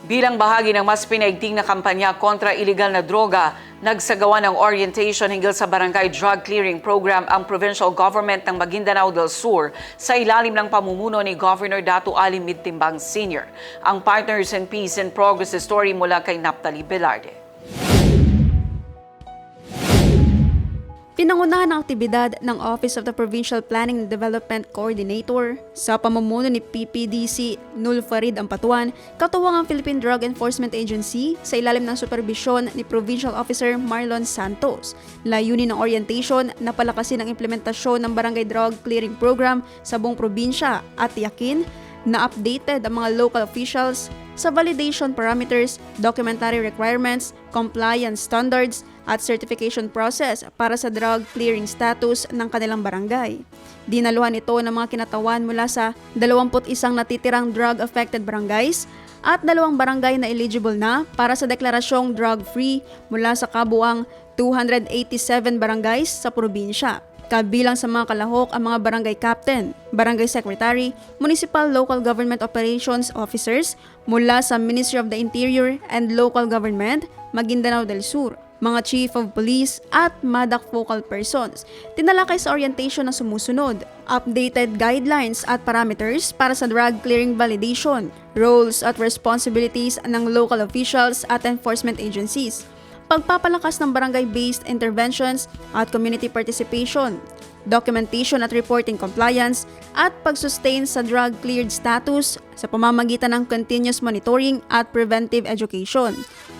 Bilang bahagi ng mas pinaigting na kampanya kontra iligal na droga, nagsagawa ng orientation hinggil sa Barangay Drug Clearing Program ang provincial government ng Maguindanao del Sur sa ilalim ng pamumuno ni Governor Datu Ali Midtimbang Sr. Ang Partners in Peace and Progress story mula kay Naphtali Velarde. Pinangunahan ang aktibidad ng Office of the Provincial Planning and Development Coordinator sa pamumuno ni PPDC Nul Farid Ampatuan, katuwang ang Philippine Drug Enforcement Agency sa ilalim ng superbisyon ni Provincial Officer Marlon Santos. Layunin ng orientation na palakasin ang implementasyon ng Barangay Drug Clearing Program sa buong probinsya at tiyakin na updated ang mga local officials sa validation parameters, documentary requirements, compliance standards, at certification process para sa drug clearing status ng kanilang barangay. Dinaluhan ito ng mga kinatawan mula sa 21 natitirang drug-affected barangays at 2 barangay na eligible na para sa deklarasyong drug-free mula sa kabuang 287 barangays sa probinsya. Kabilang sa mga kalahok ang mga barangay captain, barangay secretary, municipal local government operations officers mula sa Ministry of the Interior and Local Government, Maguindanao del Sur, mga chief of police at MADAC focal persons. Tinalakay sa orientation na sumusunod, updated guidelines at parameters para sa drug clearing validation, roles at responsibilities ng local officials at enforcement agencies, pagpapalakas ng barangay-based interventions at community participation, documentation at reporting compliance, at pag-sustain sa drug-cleared status sa pamamagitan ng continuous monitoring at preventive education.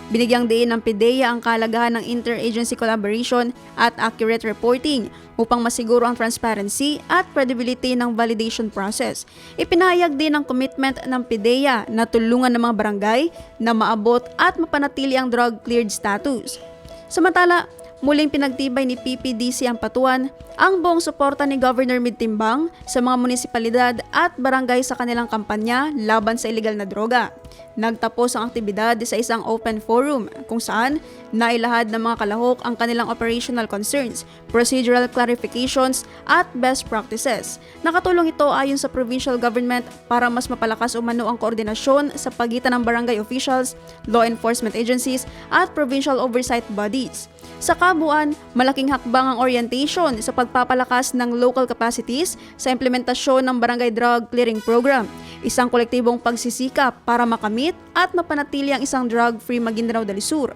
Binigyang diin ng PIDEA ang kahalagahan ng interagency collaboration at accurate reporting upang masiguro ang transparency at credibility ng validation process. Ipinahayag din ang commitment ng PIDEA na tulungan ng mga barangay na maabot at mapanatili ang drug-cleared status. Samantala, muling pinagtibay ni PPDC Ampatuan ang buong suporta ni Governor Midtimbang sa mga munisipalidad at barangay sa kanilang kampanya laban sa iligal na droga. Nagtapos ang aktibidad sa isang open forum kung saan nailahad ng mga kalahok ang kanilang operational concerns, procedural clarifications at best practices. Nakatulong ito ayon sa provincial government para mas mapalakas umano ang koordinasyon sa pagitan ng barangay officials, law enforcement agencies at provincial oversight bodies. Sa kabuuan, malaking hakbang ang orientation sa pagpapalakas ng local capacities sa implementasyon ng Barangay Drug Clearing Program, isang kolektibong pagsisikap para makamit at mapanatili ang isang drug-free Maguindanao del Sur.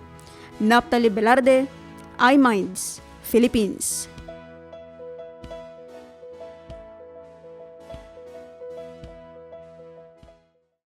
Naphtali Velarde, iMinds, Philippines.